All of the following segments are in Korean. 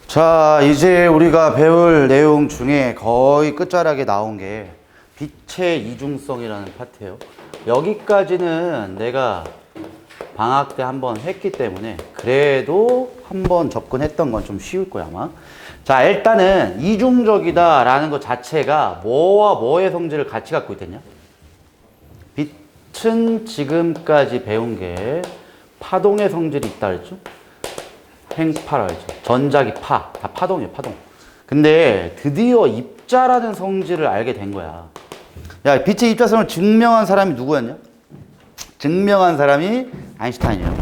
자, 이제 우리가 배울 내용 중에 거의 끝자락에 나온 게 빛의 이중성이라는 파트예요. 여기까지는 내가 방학 때 한번 했기 때문에 그래도 한번 접근했던 건 좀 쉬울 거야, 아마. 자, 일단은 이중적이다 라는 것 자체가 뭐와 뭐의 성질을 같이 갖고 있겠냐? 빛은 지금까지 배운 게 파동의 성질이 있다 그랬죠? 행파라 했죠. 전자기 파. 다 파동이에요, 파동. 근데 드디어 입자라는 성질을 알게 된 거야. 야, 빛의 입자성을 증명한 사람이 누구였냐? 증명한 사람이 아인슈타인이에요.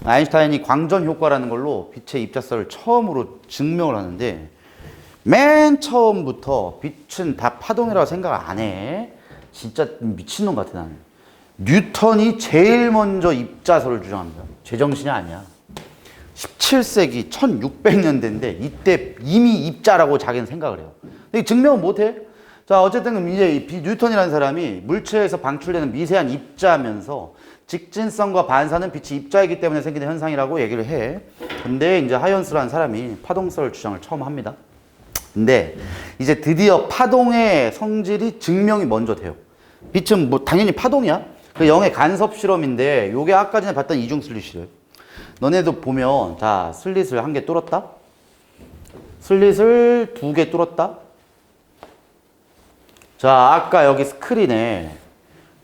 아인슈타인이 광전 효과라는 걸로 빛의 입자성을 처음으로 증명을 하는데 맨 처음부터 빛은 다 파동이라고 생각 안 해. 진짜 미친놈 같아, 나는. 뉴턴이 제일 먼저 입자설을 주장합니다. 제정신이 아니야. 17세기 1600년대인데 이때 이미 입자라고 자기는 생각을 해요. 근데 증명은 못해. 자, 어쨌든 이제 뉴턴이라는 사람이 물체에서 방출되는 미세한 입자면서 직진성과 반사는 빛이 입자이기 때문에 생기는 현상이라고 얘기를 해. 근데 이제 하이언스라는 사람이 파동설 주장을 처음 합니다. 근데 이제 드디어 파동의 성질이 증명이 먼저 돼요. 빛은 뭐 당연히 파동이야. 그 영의 간섭 실험인데 요게 아까 전에 봤던 이중 슬릿이래요. 너네도 보면 자, 슬릿을 한 개 뚫었다. 슬릿을 두 개 뚫었다. 자, 아까 여기 스크린에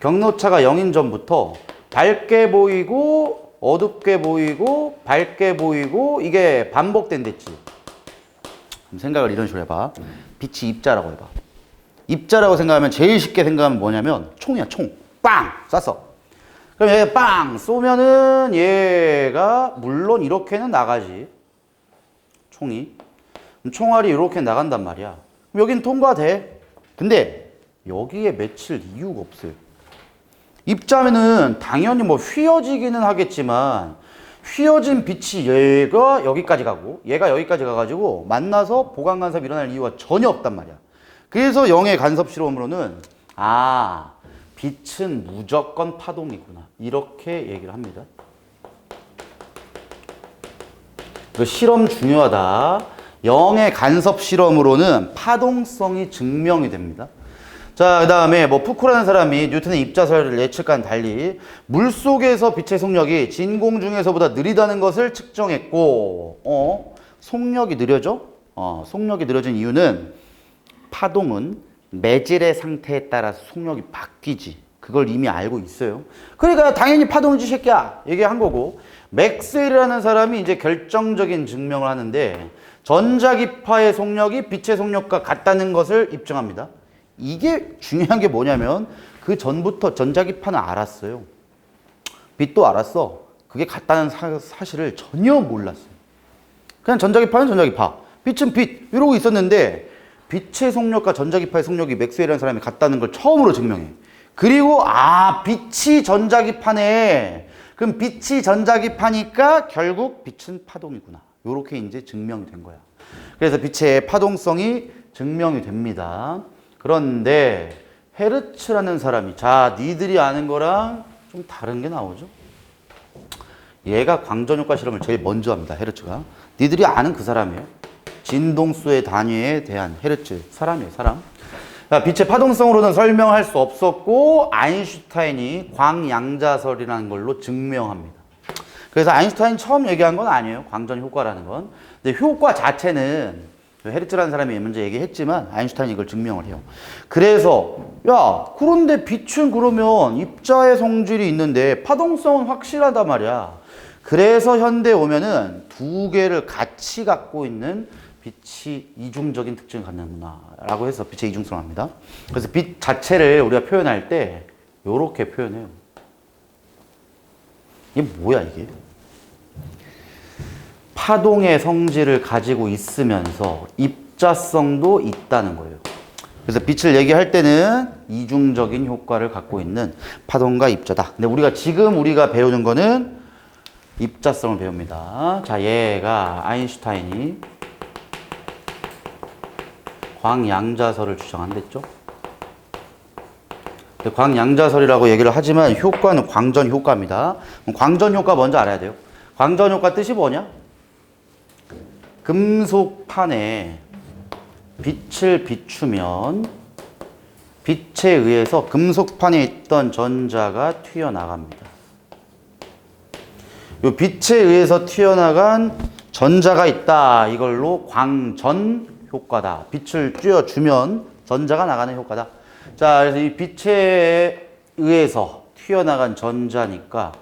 경로차가 0인 전부터 밝게 보이고 어둡게 보이고 밝게 보이고 이게 반복된댔지. 생각을 이런 식으로 해봐. 빛이 입자라고 해봐. 입자라고 생각하면 제일 쉽게 생각하면 뭐냐면 총이야, 총. 빵! 쐈어. 그럼 얘 빵! 쏘면은 얘가 물론 이렇게는 나가지. 총이. 총알이 이렇게 나간단 말이야. 그럼 여긴 통과돼. 근데 여기에 맺힐 이유가 없어요. 입자면은 당연히 뭐 휘어지기는 하겠지만 휘어진 빛이 얘가 여기까지 가고 얘가 여기까지 가가지고 만나서 보강 간섭이 일어날 이유가 전혀 없단 말이야. 그래서 영의 간섭 실험으로는 빛은 무조건 파동이구나 이렇게 얘기를 합니다. 그 실험 중요하다. 영의 간섭 실험으로는 파동성이 증명이 됩니다. 자, 그 다음에 뭐 푸코라는 사람이 뉴턴의 입자설을 예측과는 달리 물속에서 빛의 속력이 진공 중에서보다 느리다는 것을 측정했고 속력이 느려져? 속력이 느려진 이유는 파동은 매질의 상태에 따라서 속력이 바뀌지. 그걸 이미 알고 있어요. 그러니까 당연히 파동이지 새끼야 얘기한 거고, 맥스웰이라는 사람이 이제 결정적인 증명을 하는데 전자기파의 속력이 빛의 속력과 같다는 것을 입증합니다. 이게 중요한 게 뭐냐면 그 전부터 전자기파는 알았어요. 빛도 알았어. 그게 같다는 사실을 전혀 몰랐어요. 그냥 전자기파는 전자기파, 빛은 빛 이러고 있었는데 빛의 속력과 전자기파의 속력이 맥스웰이라는 사람이 같다는 걸 처음으로 증명해. 그리고 빛이 전자기파네. 그럼 빛이 전자기파니까 결국 빛은 파동이구나. 요렇게 이제 증명이 된 거야. 그래서 빛의 파동성이 증명이 됩니다. 그런데 헤르츠라는 사람이, 자, 니들이 아는 거랑 좀 다른 게 나오죠. 얘가 광전효과 실험을 제일 먼저 합니다. 헤르츠가. 니들이 아는 그 사람이에요. 진동수의 단위에 대한 헤르츠 사람이에요, 사람. 자, 빛의 파동성으로는 설명할 수 없었고 아인슈타인이 광양자설이라는 걸로 증명합니다. 그래서 아인슈타인이 처음 얘기한 건 아니에요. 광전 효과라는 건. 근데 효과 자체는 헤르츠라는 사람이 먼저 얘기했지만 아인슈타인이 이걸 증명을 해요. 그래서 야, 그런데 빛은 그러면 입자의 성질이 있는데 파동성은 확실하단 말이야. 그래서 현대에 오면은 두 개를 같이 갖고 있는 빛이 이중적인 특징을 갖는구나 라고 해서 빛의 이중성을 합니다. 그래서 빛 자체를 우리가 표현할 때 요렇게 표현해요. 이게 뭐야 이게? 파동의 성질을 가지고 있으면서 입자성도 있다는 거예요. 그래서 빛을 얘기할 때는 이중적인 효과를 갖고 있는 파동과 입자다. 근데 지금 우리가 배우는 거는 입자성을 배웁니다. 자, 얘가 아인슈타인이 광양자설을 주장한댔죠. 광양자설이라고 얘기를 하지만 효과는 광전 효과입니다. 광전 효과 먼저 알아야 돼요. 광전 효과 뜻이 뭐냐? 금속판에 빛을 비추면 빛에 의해서 금속판에 있던 전자가 튀어나갑니다. 이 빛에 의해서 튀어나간 전자가 있다. 이걸로 광전 효과다. 빛을 쬐어주면 전자가 나가는 효과다. 자, 그래서 이 빛에 의해서 튀어나간 전자니까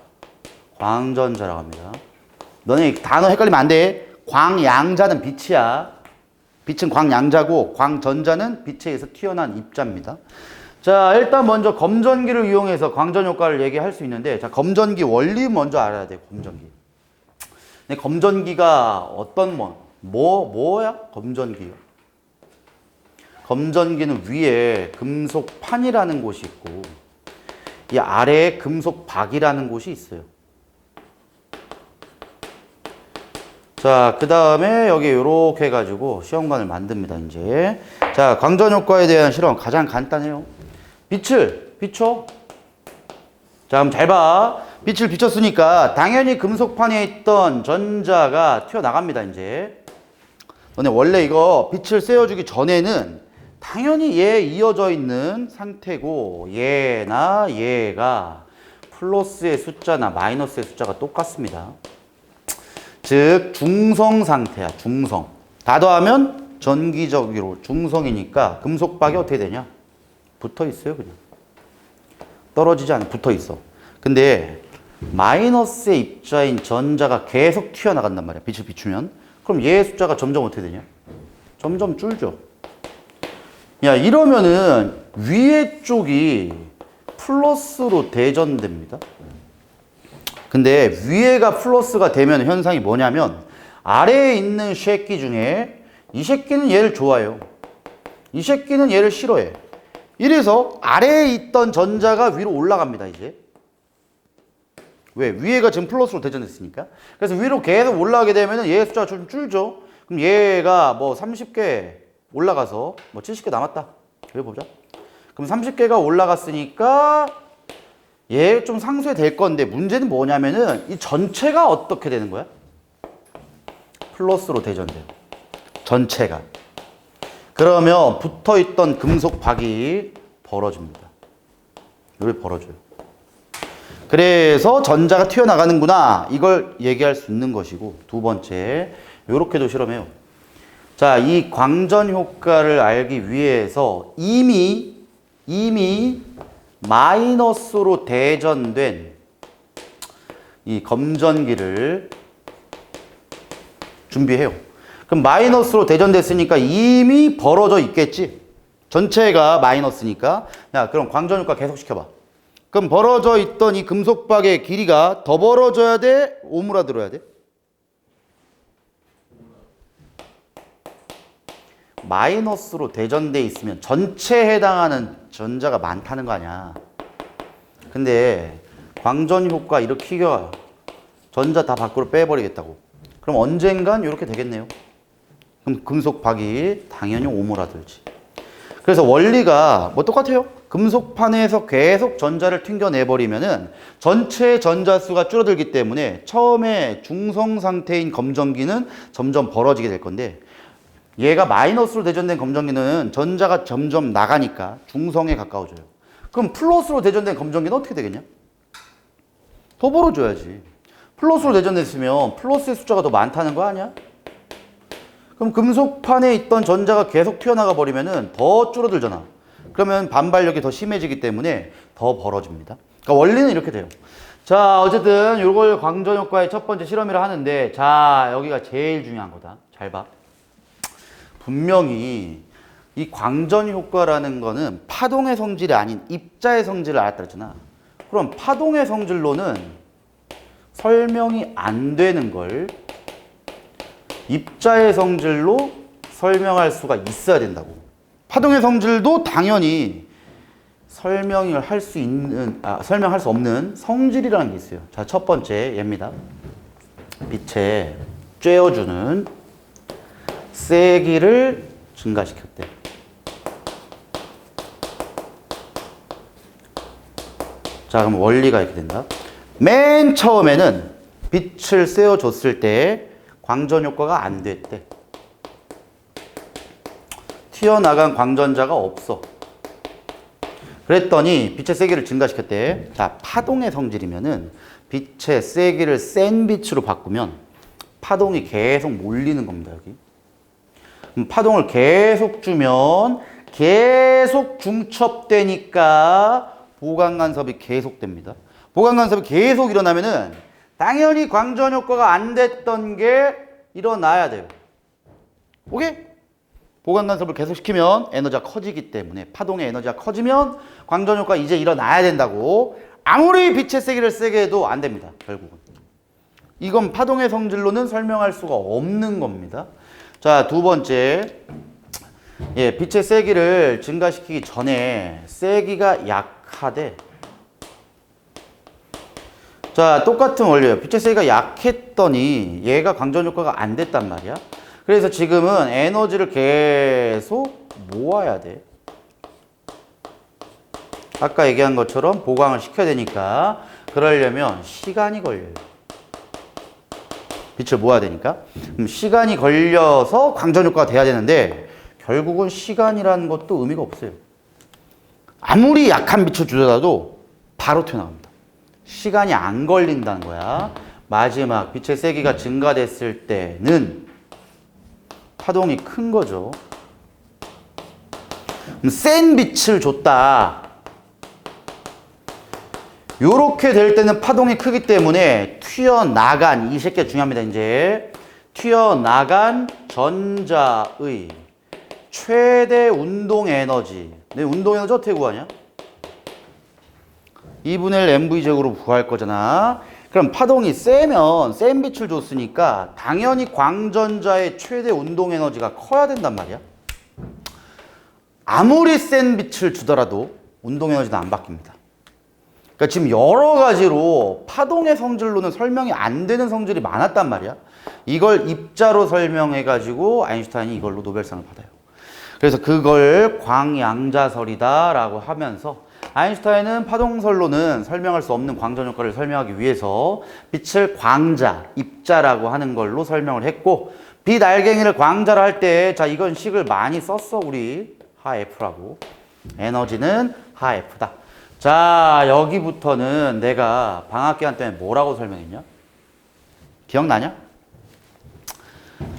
광전자라고 합니다. 너네 단어 헷갈리면 안 돼. 광양자는 빛이야. 빛은 광양자고 광전자는 빛에 의해서 튀어나온 입자입니다. 자, 일단 먼저 검전기를 이용해서 광전 효과를 얘기할 수 있는데, 자, 검전기 원리 먼저 알아야 돼. 검전기. 근데 검전기가 어떤 뭐야? 검전기요. 검전기는 위에 금속판이라는 곳이 있고 이 아래에 금속박이라는 곳이 있어요. 자, 그 다음에 여기 이렇게 해가지고 시험관을 만듭니다, 이제. 자, 광전 효과에 대한 실험 가장 간단해요. 빛을 비춰. 자, 그럼 잘 봐. 빛을 비췄으니까 당연히 금속판에 있던 전자가 튀어나갑니다, 이제. 너네 원래 이거 빛을 쐬어주기 전에는 당연히 얘에 이어져 있는 상태고 얘나 얘가 플러스의 숫자나 마이너스의 숫자가 똑같습니다. 즉 중성 상태야. 중성. 다 더하면 전기적으로 중성이니까 금속박이 어떻게 되냐? 붙어 있어요, 그냥. 떨어지지 않아. 붙어 있어. 근데 마이너스의 입자인 전자가 계속 튀어나간단 말이야. 빛을 비추면. 그럼 얘의 숫자가 점점 어떻게 되냐? 점점 줄죠. 야, 이러면은 위에 쪽이 플러스로 대전됩니다. 근데 위에가 플러스가 되면 현상이 뭐냐면 아래에 있는 새끼 중에 이 새끼는 얘를 좋아해요. 이 새끼는 얘를 싫어해. 이래서 아래에 있던 전자가 위로 올라갑니다, 이제. 왜? 위에가 지금 플러스로 대전됐으니까. 그래서 위로 계속 올라가게 되면 얘의 숫자가 좀 줄죠. 그럼 얘가 뭐 30개 올라가서 뭐 70개 남았다. 그래 보자. 그럼 30개가 올라갔으니까 얘 좀 상쇄될 건데 문제는 뭐냐면은 이 전체가 어떻게 되는 거야? 플러스로 대전돼요. 전체가. 그러면 붙어있던 금속박이 벌어집니다. 이렇게 벌어져요. 그래서 전자가 튀어나가는구나. 이걸 얘기할 수 있는 것이고, 두 번째, 이렇게도 실험해요. 자, 이 광전 효과를 알기 위해서 이미 마이너스로 대전된 이 검전기를 준비해요. 그럼 마이너스로 대전됐으니까 이미 벌어져 있겠지. 전체가 마이너스니까. 야, 그럼 광전 효과 계속 시켜봐. 그럼 벌어져 있던 이 금속박의 길이가 더 벌어져야 돼? 오므라들어야 돼? 마이너스로 대전돼 있으면 전체에 해당하는 전자가 많다는 거 아니야. 근데 광전 효과 일으키겨 전자 다 밖으로 빼버리겠다고. 그럼 언젠간 이렇게 되겠네요. 그럼 금속박이 당연히 오므라들지. 그래서 원리가 뭐 똑같아요. 금속판에서 계속 전자를 튕겨내버리면은 전체 전자수가 줄어들기 때문에 처음에 중성 상태인 검전기는 점점 벌어지게 될 건데, 얘가 마이너스로 대전된 검전기는 전자가 점점 나가니까 중성에 가까워져요. 그럼 플러스로 대전된 검전기는 어떻게 되겠냐? 더 벌어져야지. 플러스로 대전됐으면 플러스의 숫자가 더 많다는 거 아니야? 그럼 금속판에 있던 전자가 계속 튀어나가 버리면은 더 줄어들잖아. 그러면 반발력이 더 심해지기 때문에 더 벌어집니다. 그러니까 원리는 이렇게 돼요. 자, 어쨌든 이걸 광전 효과의 첫 번째 실험이라 하는데, 자, 여기가 제일 중요한 거다. 잘 봐. 분명히 이 광전 효과라는 거는 파동의 성질이 아닌 입자의 성질을 알았다 그랬잖아. 그럼 파동의 성질로는 설명이 안 되는 걸 입자의 성질로 설명할 수가 있어야 된다고. 파동의 성질도 당연히 설명을 할 수 있는, 설명할 수 없는 성질이라는 게 있어요. 자, 첫 번째 얘입니다. 빛에 쬐어주는 세기를 증가시켰대. 자, 그럼 원리가 이렇게 된다. 맨 처음에는 빛을 쐬어줬을 때 광전 효과가 안 됐대. 튀어나간 광전자가 없어. 그랬더니 빛의 세기를 증가시켰대. 자, 파동의 성질이면은 빛의 세기를 센 빛으로 바꾸면 파동이 계속 몰리는 겁니다, 여기. 그럼 파동을 계속 주면 계속 중첩되니까 보강간섭이 계속됩니다. 보강간섭이 계속 일어나면은 당연히 광전 효과가 안 됐던 게 일어나야 돼요. 오케이? 보강간섭을 계속 시키면 에너지가 커지기 때문에 파동의 에너지가 커지면 광전 효과 이제 일어나야 된다고. 아무리 빛의 세기를 세게 해도 안 됩니다, 결국은. 이건 파동의 성질로는 설명할 수가 없는 겁니다. 자, 두 번째. 예, 빛의 세기를 증가시키기 전에 세기가 약하대. 자, 똑같은 원리예요. 빛의 세기가 약했더니 얘가 광전 효과가 안 됐단 말이야. 그래서 지금은 에너지를 계속 모아야 돼. 아까 얘기한 것처럼 보강을 시켜야 되니까 그러려면 시간이 걸려요. 빛을 모아야 되니까. 그럼 시간이 걸려서 광전 효과가 돼야 되는데 결국은 시간이라는 것도 의미가 없어요. 아무리 약한 빛을 주더라도 바로 튀어나갑니다. 시간이 안 걸린다는 거야. 마지막 빛의 세기가 증가됐을 때는 파동이 큰 거죠. 그럼 센 빛을 줬다. 요렇게 될 때는 파동이 크기 때문에 튀어나간, 이 새끼가 중요합니다, 이제. 튀어나간 전자의 최대 운동 에너지. 내 운동 에너지 어떻게 구하냐? 2분의 1 mv 제곱으로 구할 거잖아. 그럼 파동이 세면 센 빛을 줬으니까 당연히 광전자의 최대 운동 에너지가 커야 된단 말이야. 아무리 센 빛을 주더라도 운동 에너지는 안 바뀝니다. 그러니까 지금 여러 가지로 파동의 성질로는 설명이 안 되는 성질이 많았단 말이야. 이걸 입자로 설명해가지고 아인슈타인이 이걸로 노벨상을 받아요. 그래서 그걸 광양자설이다라고 하면서 아인슈타인은 파동설로는 설명할 수 없는 광전 효과를 설명하기 위해서 빛을 광자, 입자라고 하는 걸로 설명을 했고, 빛 알갱이를 광자로 할 때, 자, 이건 식을 많이 썼어, 우리. 하F라고. 에너지는 하F다. 자, 여기부터는 내가 방학 기간 때문에 뭐라고 설명했냐? 기억나냐?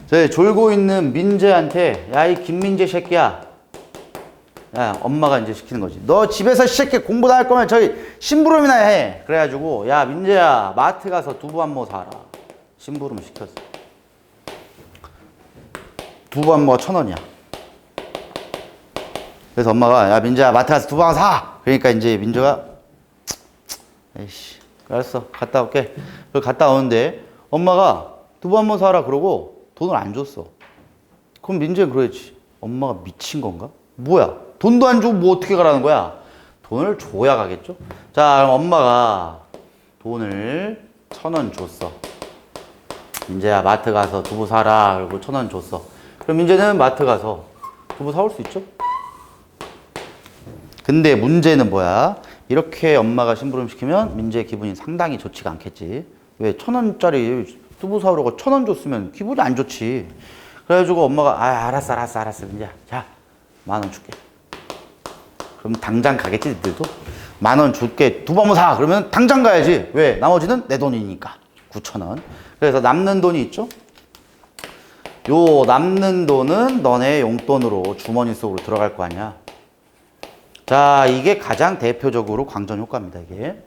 저 졸고 있는 민재한테, 야, 이 김민재 새끼야. 야, 엄마가 이제 시키는 거지. 너 집에서 새끼 공부 다 할 거면 저희 심부름이나 해. 그래가지고, 야, 민재야, 마트 가서 두부 한 모 사라. 심부름 시켰어. 두부 한 모가 1,000원이야. 그래서 엄마가, 야, 민재야, 마트 가서 두부 한 사! 그러니까 이제 민재가, 에이씨, 알았어. 갔다 올게. 그걸 갔다 오는데, 엄마가 두부 한 모 사라 그러고 돈을 안 줬어. 그럼 민재는 그러겠지. 엄마가 미친 건가? 뭐야? 돈도 안 주고 뭐 어떻게 가라는 거야? 돈을 줘야 가겠죠? 자, 그럼 엄마가 돈을 1,000원 줬어. 민재야, 마트 가서 두부 사라. 그리고 1,000원 줬어. 그럼 민재는 마트 가서 두부 사올 수 있죠? 근데 문제는 뭐야? 이렇게 엄마가 심부름 시키면 민재의 기분이 상당히 좋지가 않겠지. 왜 1,000원짜리 두부 사오려고 1,000원 줬으면 기분이 안 좋지. 그래가지고 엄마가, 아, 알았어, 민재야. 자, 10,000원 줄게. 그럼 당장 가겠지, 니들도? 10,000원 줄게. 두부 한번 사. 그러면 당장 가야지. 왜? 나머지는 내 돈이니까. 9,000원. 그래서 남는 돈이 있죠? 요 남는 돈은 너네 용돈으로 주머니 속으로 들어갈 거 아니야. 자, 이게 가장 대표적으로 광전 효과입니다, 이게.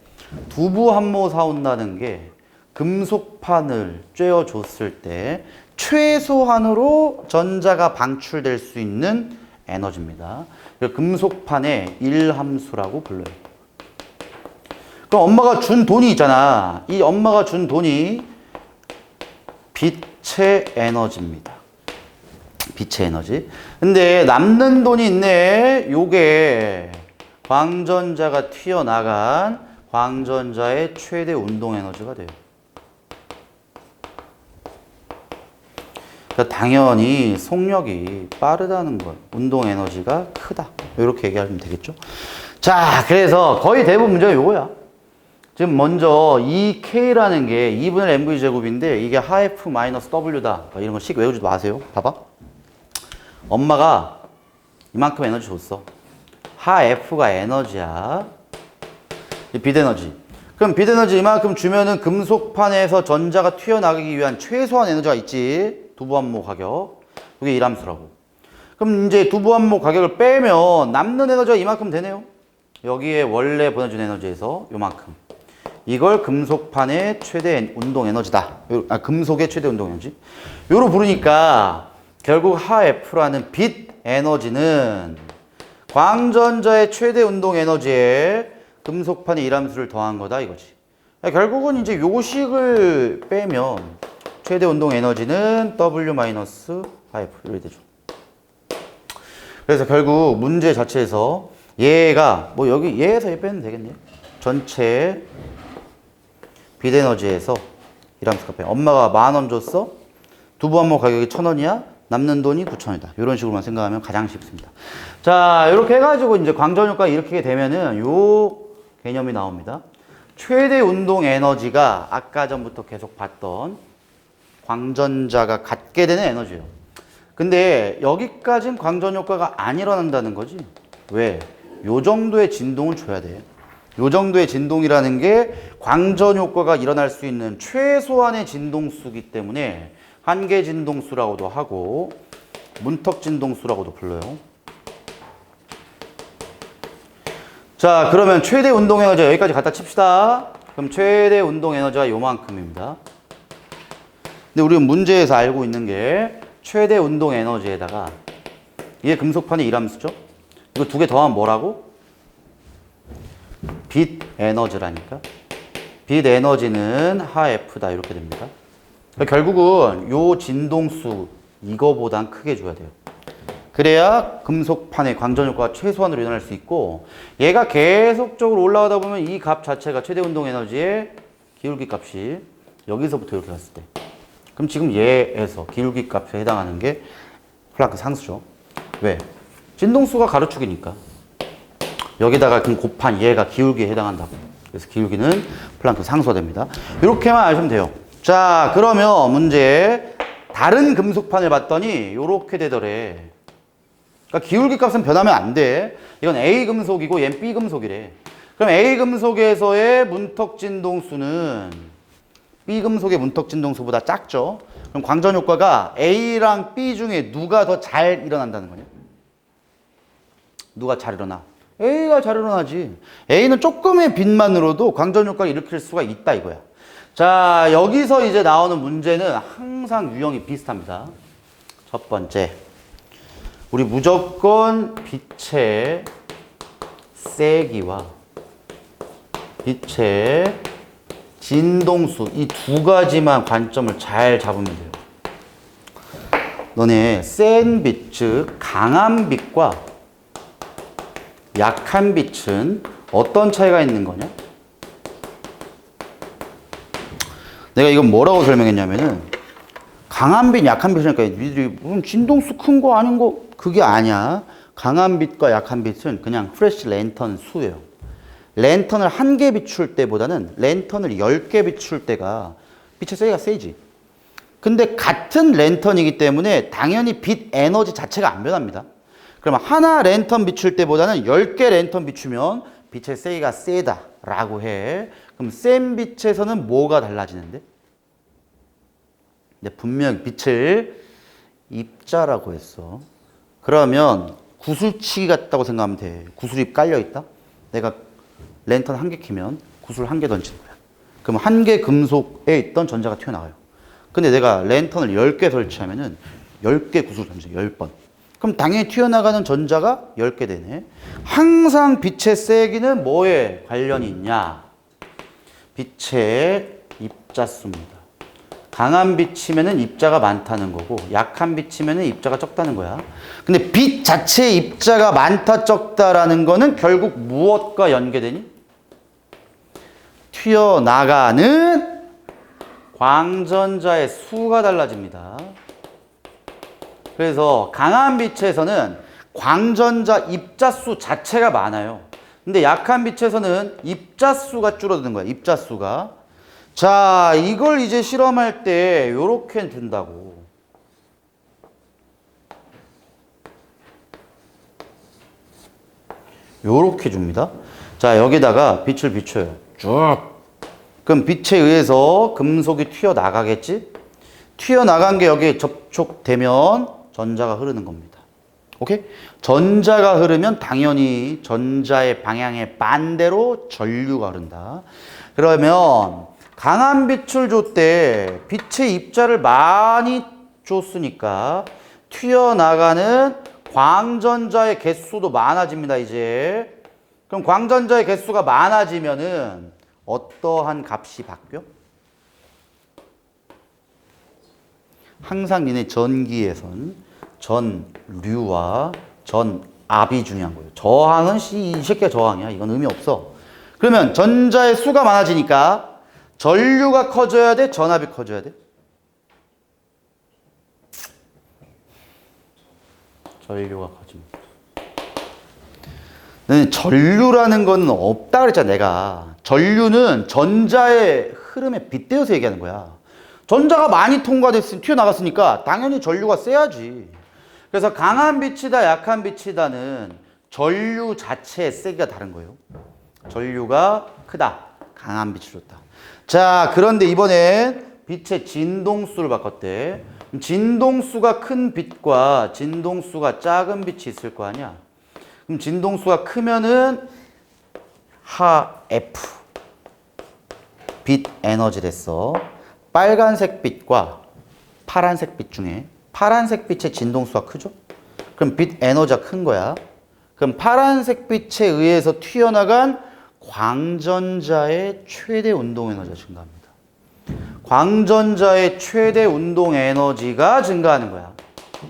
두부 한 모 사온다는 게 금속판을 쬐어줬을 때 최소한으로 전자가 방출될 수 있는 에너지입니다. 금속판의 1함수라고 불러요. 그럼 엄마가 준 돈이 있잖아. 이 엄마가 준 돈이 빛의 에너지입니다. 빛의 에너지. 근데 남는 돈이 있네. 요게 광전자가 튀어나간 광전자의 최대 운동 에너지가 돼요. 그러니까 당연히 속력이 빠르다는 것, 운동 에너지가 크다. 이렇게 얘기하면 되겠죠. 자, 그래서 거의 대부분 문제가 이거야. 지금 먼저 2K라는 게 2분의 mv 제곱인데 이게 하F 마이너스 W다. 이런 거 식 외우지 마세요. 봐봐. 엄마가 이만큼 에너지 줬어. 하F가 에너지야. 빛에너지. 그럼 빛에너지 이만큼 주면은 금속판에서 전자가 튀어나가기 위한 최소한 에너지가 있지. 두부함모 가격. 이게 일함수라고. 그럼 이제 두부함모 가격을 빼면 남는 에너지가 이만큼 되네요. 여기에 원래 보내준 에너지에서 요만큼. 이걸 금속판의 최대 운동 에너지다. 금속의 최대 운동 에너지. 요로 부르니까 결국 하F라는 빛 에너지는 광전자의 최대 운동 에너지에 금속판의 일함수를 더한 거다 이거지. 결국은 이제 요 식을 빼면 최대 운동 에너지는 W-하F 이렇게 되죠. 그래서 결국 문제 자체에서 얘가 뭐 여기 얘에서 얘 빼면 되겠네. 전체 빛 에너지에서 일함수가 빼. 엄마가 10,000원 줬어. 두부함모 가격이 1,000원이야. 남는 돈이 9,000원이다. 이런 식으로만 생각하면 가장 쉽습니다. 자, 이렇게 해가지고 이제 광전효과 일으키게 되면은 요 개념이 나옵니다. 최대 운동 에너지가 아까 전부터 계속 봤던 광전자가 갖게 되는 에너지예요. 근데 여기까지는 광전효과가 안 일어난다는 거지. 왜? 요 정도의 진동은 줘야 돼. 요 정도의 진동이라는 게 광전효과가 일어날 수 있는 최소한의 진동수이기 때문에 한계 진동수라고도 하고 문턱 진동수라고도 불러요. 자, 그러면 최대 운동 에너지 여기까지 갖다 칩시다. 그럼 최대 운동 에너지가 요만큼입니다. 근데 우리는 문제에서 알고 있는 게 최대 운동 에너지에다가 이게 금속판의 일함수죠. 이거 두 개 더하면 뭐라고? 빛 에너지라니까. 빛 에너지는 하F다 이렇게 됩니다. 결국은 요 진동수 이거보단 크게 줘야 돼요. 그래야 금속판의 광전효과가 최소한으로 일어날 수 있고 얘가 계속적으로 올라가다 보면 이 값 자체가 최대 운동 에너지의 기울기 값이 여기서부터 이렇게 갔을 때 그럼 지금 얘에서 기울기 값에 해당하는 게 플랑크 상수죠. 왜? 진동수가 가로축이니까 여기다가 그럼 곱한 얘가 기울기에 해당한다고. 그래서 기울기는 플랑크 상수가 됩니다. 이렇게만 아시면 돼요. 자, 그러면 문제 다른 금속판을 봤더니 이렇게 되더래. 그러니까 기울기 값은 변하면 안 돼. 이건 A 금속이고 얘는 B 금속이래. 그럼 A 금속에서의 문턱 진동수는 B 금속의 문턱 진동수보다 작죠. 그럼 광전 효과가 A랑 B 중에 누가 더 잘 일어난다는 거냐? 누가 잘 일어나? A가 잘 일어나지. A는 조금의 빛만으로도 광전 효과를 일으킬 수가 있다 이거야. 자, 여기서 이제 나오는 문제는 항상 유형이 비슷합니다. 첫 번째, 우리 무조건 빛의 세기와 빛의 진동수 이 두 가지만 관점을 잘 잡으면 돼요. 너네 센 빛, 즉 강한 빛과 약한 빛은 어떤 차이가 있는 거냐? 내가 이건 뭐라고 설명했냐면은 강한 빛, 약한 빛이니까 니들이 진동수 큰 거 아닌 거 그게 아니야. 강한 빛과 약한 빛은 그냥 프레시 랜턴 수예요. 랜턴을 1개 비출 때보다는 랜턴을 10개 비출 때가 빛의 세기가 세지. 근데 같은 랜턴이기 때문에 당연히 빛 에너지 자체가 안 변합니다. 그러면 하나 랜턴 비출 때보다는 10개 랜턴 비추면 빛의 세기가 세다라고 해. 그럼 센 빛에서는 뭐가 달라지는데? 근데 분명 빛을 입자라고 했어. 그러면 구슬치기 같다고 생각하면 돼. 구슬이 깔려있다? 내가 랜턴 1개 켜면 구슬 1개 던지는 거야. 그럼 1개 금속에 있던 전자가 튀어나와요. 근데 내가 랜턴을 10개 설치하면은 10개 구슬 던져, 10번. 그럼 당연히 튀어나가는 전자가 10개 되네. 항상 빛의 세기는 뭐에 관련이 있냐? 빛의 입자수입니다. 강한 빛이면은 입자가 많다는 거고, 약한 빛이면은 입자가 적다는 거야. 근데 빛 자체의 입자가 많다, 적다라는 거는 결국 무엇과 연계되니? 튀어나가는 광전자의 수가 달라집니다. 그래서 강한 빛에서는 광전자 입자수 자체가 많아요. 근데 약한 빛에서는 입자수가 줄어드는 거야. 입자수가. 자, 이걸 이제 실험할 때 요렇게 준다고. 요렇게 줍니다. 자, 여기다가 빛을 비춰요. 쭉. 그럼 빛에 의해서 금속이 튀어나가겠지? 튀어나간 게 여기에 접촉되면 전자가 흐르는 겁니다. 오케이? 전자가 흐르면 당연히 전자의 방향의 반대로 전류가 흐른다. 그러면 강한 빛을 줬대. 빛의 입자를 많이 줬으니까 튀어나가는 광전자의 개수도 많아집니다, 이제. 그럼 광전자의 개수가 많아지면은 어떠한 값이 바뀌어? 항상 니네 전기에선 전류와 전압이 중요한 거예요. 저항은 이 새끼가 저항이야. 이건 의미 없어. 그러면 전자의 수가 많아지니까 전류가 커져야 돼? 전압이 커져야 돼? 전류가 커집니다. 전류라는 건 없다 그랬잖아, 내가. 전류는 전자의 흐름에 빗대어서 얘기하는 거야. 전자가 많이 통과됐으니 튀어나갔으니까 당연히 전류가 세야지. 그래서 강한 빛이다, 약한 빛이다는 전류 자체의 세기가 다른 거예요. 전류가 크다, 강한 빛이 좋다. 자, 그런데 이번엔 빛의 진동수를 바꿨대. 진동수가 큰 빛과 진동수가 작은 빛이 있을 거 아니야. 그럼 진동수가 크면은 하 F 빛 에너지랬어. 빨간색 빛과 파란색 빛 중에 파란색 빛의 진동수가 크죠? 그럼 빛 에너지가 큰 거야. 그럼 파란색 빛에 의해서 튀어나간 광전자의 최대 운동 에너지가 증가합니다. 광전자의 최대 운동 에너지가 증가하는 거야.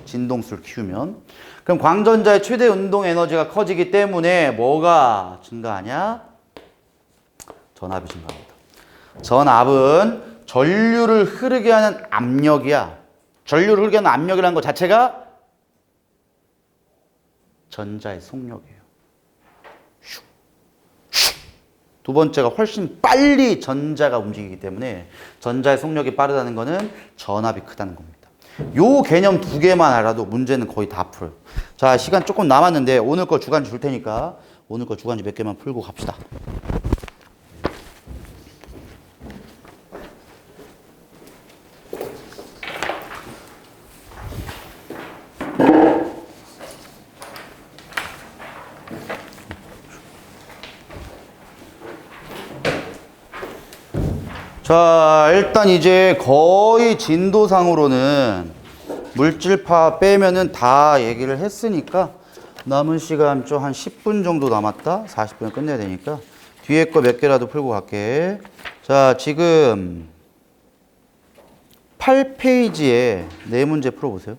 진동수를 키우면. 그럼 광전자의 최대 운동 에너지가 커지기 때문에 뭐가 증가하냐? 전압이 증가합니다. 전압은 전류를 흐르게 하는 압력이야. 전류를 흐르게 하는 압력이라는 것 자체가 전자의 속력이에요. 두 번째가 훨씬 빨리 전자가 움직이기 때문에 전자의 속력이 빠르다는 것은 전압이 크다는 겁니다. 요 개념 두 개만 알아도 문제는 거의 다 풀어요. 자, 시간 조금 남았는데 오늘 거 주간지 줄 테니까 오늘 거 주간지 몇 개만 풀고 갑시다. 자, 일단 이제 거의 진도상으로는 물질파 빼면은 다 얘기를 했으니까 남은 시간 좀 한 10분 정도 남았다. 40분 끝내야 되니까 뒤에 거 몇 개라도 풀고 갈게. 자, 지금 8페이지에 네 문제 풀어보세요.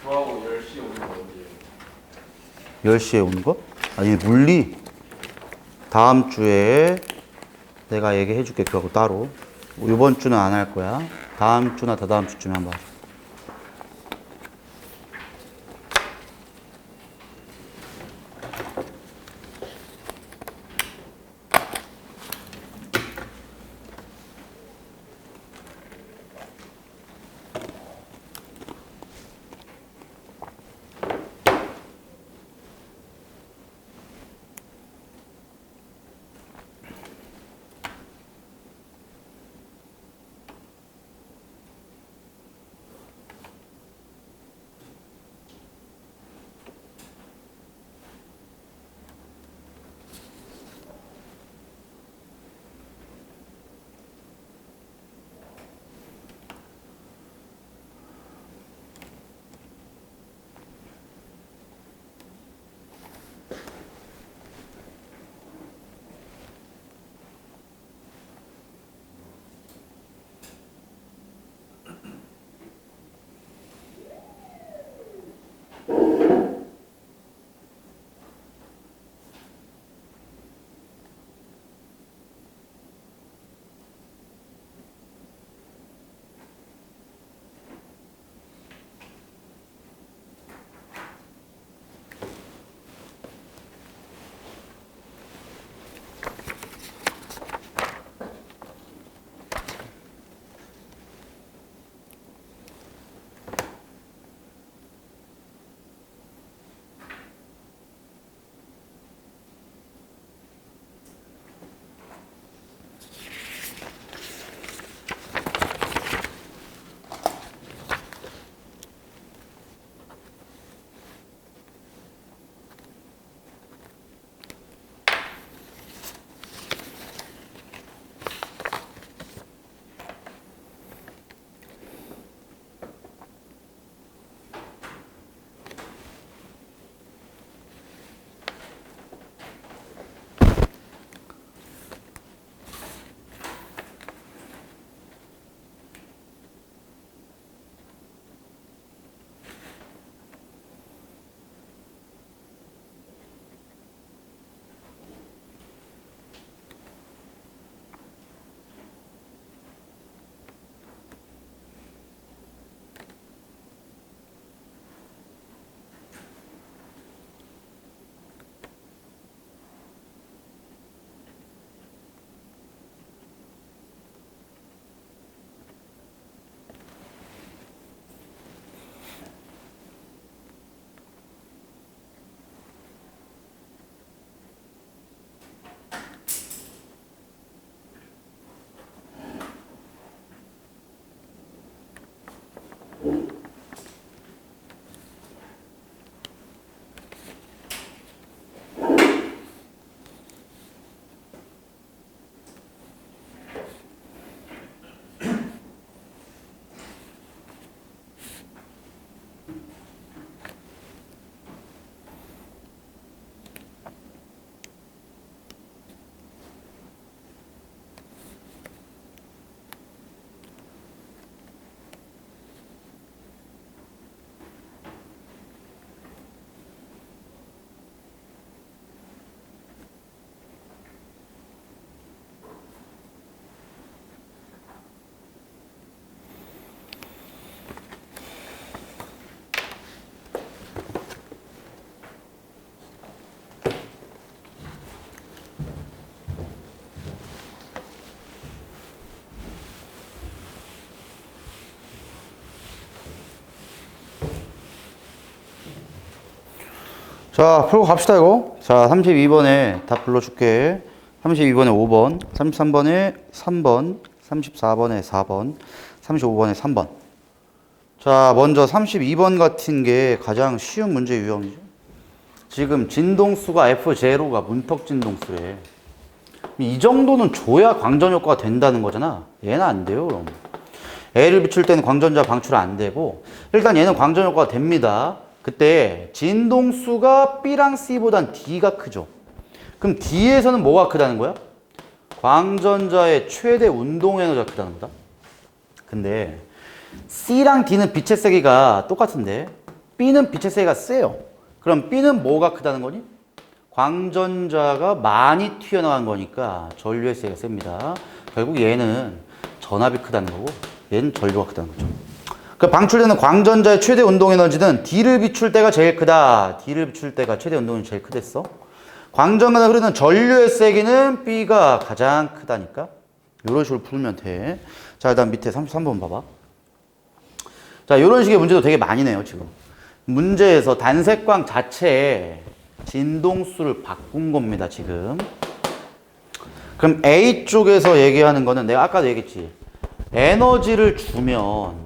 저하고 10시에 오는 거 언제예요? 10시에 오는 거? 아니, 물리 다음 주에 내가 얘기해 줄게. 그거하고 따로. 이번 주는 안 할 거야. 다음 주나 다다음 주쯤에 한번 하자. 자, 풀고 갑시다, 이거. 자, 32번에 답 불러줄게. 32번에 5번, 33번에 3번, 34번에 4번, 35번에 3번. 자, 먼저 32번 같은 게 가장 쉬운 문제 유형이죠. 지금 진동수가 F0가 문턱 진동수래. 이 정도는 줘야 광전 효과가 된다는 거잖아. 얘는 안 돼요, 그럼. A를 비출 때는 광전자 방출 안 되고, 일단 얘는 광전 효과가 됩니다. 그때 진동수가 B랑 C보단 D가 크죠. 그럼 D에서는 뭐가 크다는 거야? 광전자의 최대 운동 에너지가 크다는 거다. 근데 C랑 D는 빛의 세기가 똑같은데 B는 빛의 세기가 세요. 그럼 B는 뭐가 크다는 거니? 광전자가 많이 튀어나간 거니까 전류의 세기가 셉니다. 결국 얘는 전압이 크다는 거고 얘는 전류가 크다는 거죠. 그 방출되는 광전자의 최대 운동 에너지는 D를 비출 때가 제일 크다. D를 비출 때가 최대 운동 에너지 제일 크댔어. 광전간에 흐르는 전류의 세기는 B가 가장 크다니까. 이런 식으로 풀면 돼. 자, 일단 밑에 33번 봐봐. 자, 이런 식의 문제도 되게 많이 내요, 지금. 문제에서 단색광 자체에 진동수를 바꾼 겁니다, 지금. 그럼 A 쪽에서 얘기하는 거는 내가 아까도 얘기했지. 에너지를 주면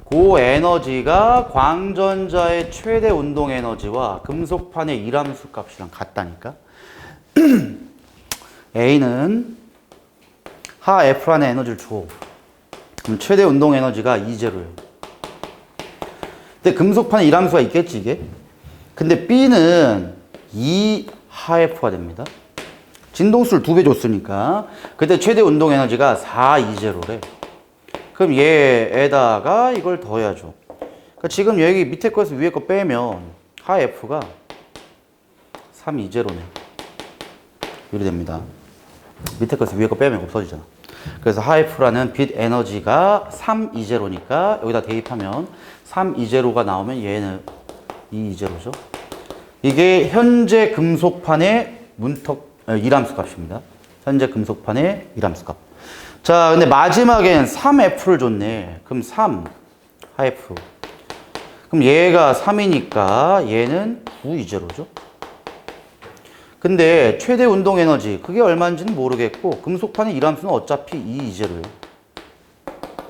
그 에너지가 광전자의 최대 운동 에너지와 금속판의 일함수 값이랑 같다니까. A는 하 F란의 에너지를 줘. 그럼 최대 운동 에너지가 E0예요. 근데 금속판에 일함수가 있겠지, 이게? 근데 B는 2 하 F가 됩니다. 진동수를 2배 줬으니까. 그때 최대 운동 에너지가 4 E0래. 그럼 얘에다가 이걸 더해야죠. 그러니까 지금 여기 밑에 거에서 위에 거 빼면 하 F가 3 E0네. 이렇게 됩니다. 밑에 거에서 위에 거 빼면 없어지잖아. 그래서 하 F라는 빛 에너지가 3 E0니까 여기다 대입하면 3 E0가 나오면 얘는 2 E0죠. 이게 현재 금속판의 일함수 값입니다. 현재 금속판의 일함수 값. 자, 근데 마지막엔 3F를 줬네. 그럼 3 하F. 그럼 얘가 3이니까 얘는 9 E0죠. 근데 최대 운동 에너지 그게 얼마인지는 모르겠고 금속판의 일함수는 어차피 2 E0예요.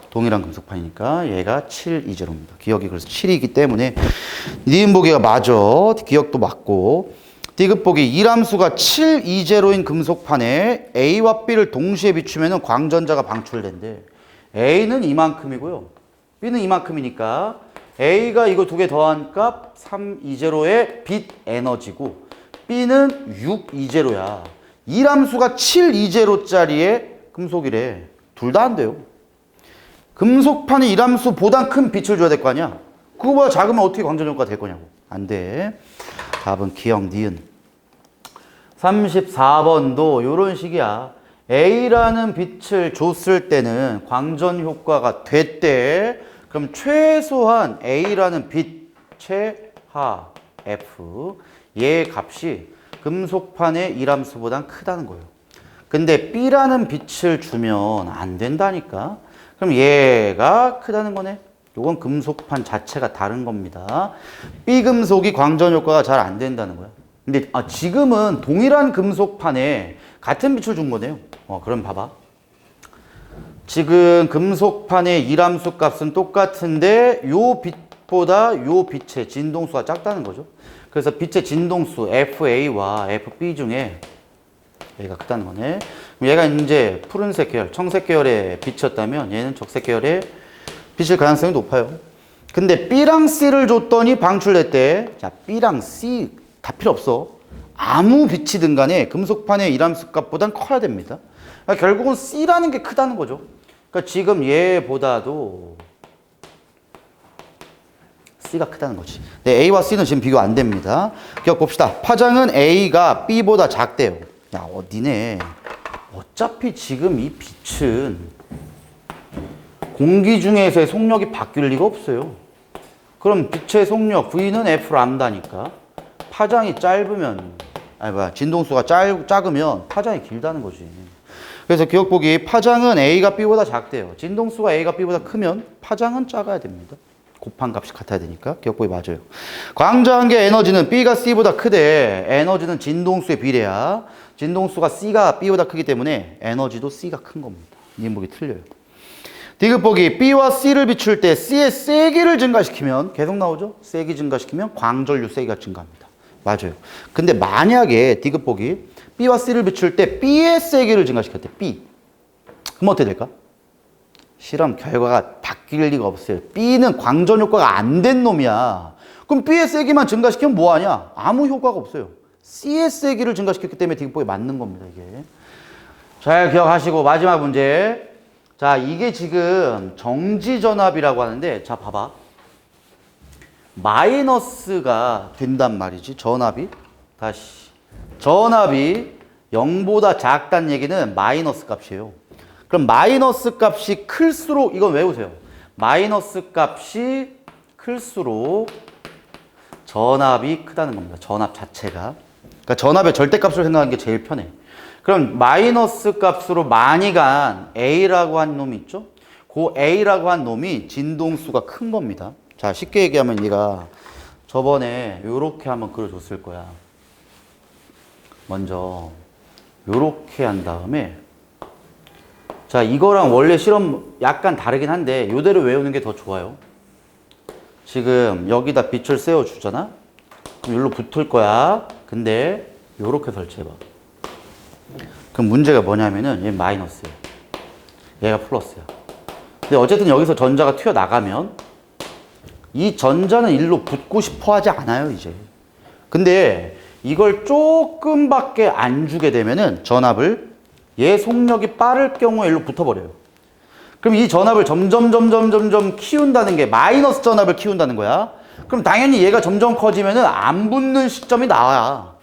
동일한 금속판이니까 얘가 7 E0입니다. 기억이 그래서 7이기 때문에 니은 보기가 맞아. 기억도 맞고. 디귿 보기 일함수가 7 E0인 금속판에 A와 B를 동시에 비추면 광전자가 방출된대. A는 이만큼이고요. B는 이만큼이니까 A가 이거 두 개 더한 값 3 E0의 빛 에너지고 B는 6 E0야. 일함수가 7 E0짜리의 금속이래. 둘 다 안 돼요. 금속판이 일함수보다 큰 빛을 줘야 될 거 아니야. 그거보다 작으면 어떻게 광전효과가 될 거냐고. 안 돼. 답은 기억 니은. 34번도 이런 식이야. A라는 빛을 줬을 때는 광전 효과가 됐대. 그럼 최소한 A라는 빛의 하 F 얘 값이 금속판의 일함수보다 크다는 거예요. 근데 B라는 빛을 주면 안 된다니까. 그럼 얘가 크다는 거네. 요건 금속판 자체가 다른 겁니다. B금속이 광전 효과가 잘 안 된다는 거야. 근데 지금은 동일한 금속판에 같은 빛을 준 거네요. 그럼 봐봐. 지금 금속판의 일함수 값은 똑같은데 요 빛보다 요 빛의 진동수가 작다는 거죠. 그래서 빛의 진동수 FA와 FB 중에 얘가 크다는 거네. 얘가 이제 푸른색 계열, 청색 계열의 빛이었다면 얘는 적색 계열의 빛일 가능성이 높아요. 근데 B랑 C를 줬더니 방출됐대. 자, B랑 C 다 필요 없어. 아무 빛이든 간에 금속판의 일함수 값보단 커야 됩니다. 그러니까 결국은 C라는 게 크다는 거죠. 그러니까 지금 얘보다도 C가 크다는 거지. 네, A와 C는 지금 비교 안 됩니다. 기억 봅시다. 파장은 A가 B보다 작대요. 야, 니네 어차피 지금 이 빛은 공기 중에서의 속력이 바뀔 리가 없어요. 그럼 빛의 속력 V는 F 람다니까 파장이 짧으면 진동수가 작으면 파장이 길다는 거지. 그래서 기억 보기 파장은 A가 B보다 작대요. 진동수가 A가 B보다 크면 파장은 작아야 됩니다. 곱한 값이 같아야 되니까 기억법이 맞아요. 광자한계 에너지는 B가 C보다 크대. 에너지는 진동수의 비례야. 진동수가 C가 B보다 크기 때문에 에너지도 C가 큰 겁니다. 니은보기 틀려요. 디귿보기 B와 C를 비출 때 C의 세기를 증가시키면 계속 나오죠? 세기 증가시키면 광전류 세기가 증가합니다. 맞아요. 근데 만약에 디귿보기 B와 C를 비출 때 B의 세기를 증가시켰대. B. 그럼 어떻게 될까? 실험 결과가 바뀔 리가 없어요. B는 광전 효과가 안 된 놈이야. 그럼 B의 세기만 증가시키면 뭐하냐? 아무 효과가 없어요. C의 세기를 증가시켰기 때문에 디귿보기 맞는 겁니다. 이게. 잘 기억하시고 마지막 문제. 자, 이게 지금 정지전압이라고 하는데, 자, 봐봐. 마이너스가 된단 말이지, 전압이. 다시. 전압이 0보다 작다는 얘기는 마이너스 값이에요. 그럼 마이너스 값이 클수록, 이건 외우세요. 마이너스 값이 클수록 전압이 크다는 겁니다. 전압 자체가. 그러니까 전압의 절대값으로 생각하는 게 제일 편해. 그럼 마이너스 값으로 많이 간 A라고 한 놈이 있죠? 그 A라고 한 놈이 진동수가 큰 겁니다. 자, 쉽게 얘기하면 얘가 저번에 요렇게 한번 그려줬을 거야. 먼저 요렇게 한 다음에 자, 이거랑 원래 실험 약간 다르긴 한데 요대로 외우는 게 더 좋아요. 지금 여기다 빛을 세워주잖아? 그럼 여기로 붙을 거야. 근데 요렇게 설치해봐. 그럼 문제가 뭐냐면은 얘 마이너스야. 얘가 플러스야. 근데 어쨌든 여기서 전자가 튀어나가면 이 전자는 일로 붙고 싶어 하지 않아요, 이제. 근데 이걸 조금밖에 안 주게 되면은 전압을 얘 속력이 빠를 경우에 일로 붙어버려요. 그럼 이 전압을 점점 키운다는 게 마이너스 전압을 키운다는 거야. 그럼 당연히 얘가 점점 커지면은 안 붙는 시점이 나와야.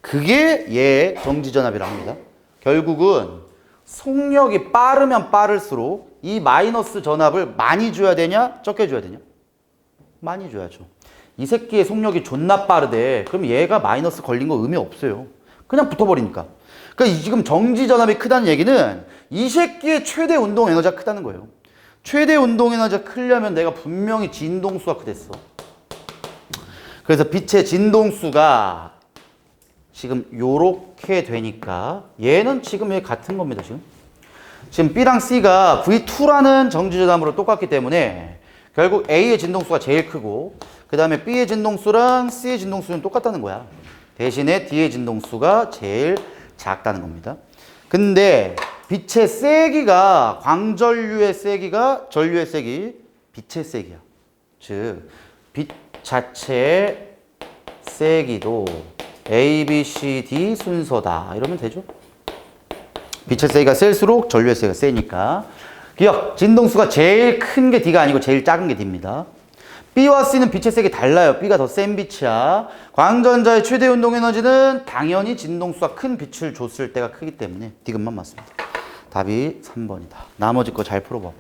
그게 얘 정지전압이라고 합니다. 결국은 속력이 빠르면 빠를수록 이 마이너스 전압을 많이 줘야 되냐? 적게 줘야 되냐? 많이 줘야죠. 이 새끼의 속력이 존나 빠르대. 그럼 얘가 마이너스 걸린 거 의미 없어요. 그냥 붙어버리니까. 그러니까 지금 정지전압이 크다는 얘기는 이 새끼의 최대 운동 에너지가 크다는 거예요. 최대 운동 에너지가 크려면 내가 분명히 진동수가 크댔어. 그래서 빛의 진동수가 지금 요렇게 되니까 얘는 지금 얘 같은 겁니다. 지금 B랑 C가 V2라는 정지전압으로 똑같기 때문에 결국 A의 진동수가 제일 크고 그 다음에 B의 진동수랑 C의 진동수는 똑같다는 거야. 대신에 D의 진동수가 제일 작다는 겁니다. 근데 빛의 세기가 광전류의 세기가 전류의 세기, 빛의 세기야. 즉 빛 자체의 세기도 A, B, C, D 순서다. 이러면 되죠. 빛의 세기가 셀수록 전류의 세기가 세니까. 기억! 진동수가 제일 큰 게 D가 아니고 제일 작은 게 D입니다. B와 C는 빛의 색이 달라요. B가 더 센 빛이야. 광전자의 최대 운동 에너지는 당연히 진동수가 큰 빛을 줬을 때가 크기 때문에 D급만 맞습니다. 답이 3번이다. 나머지 거 잘 풀어봐.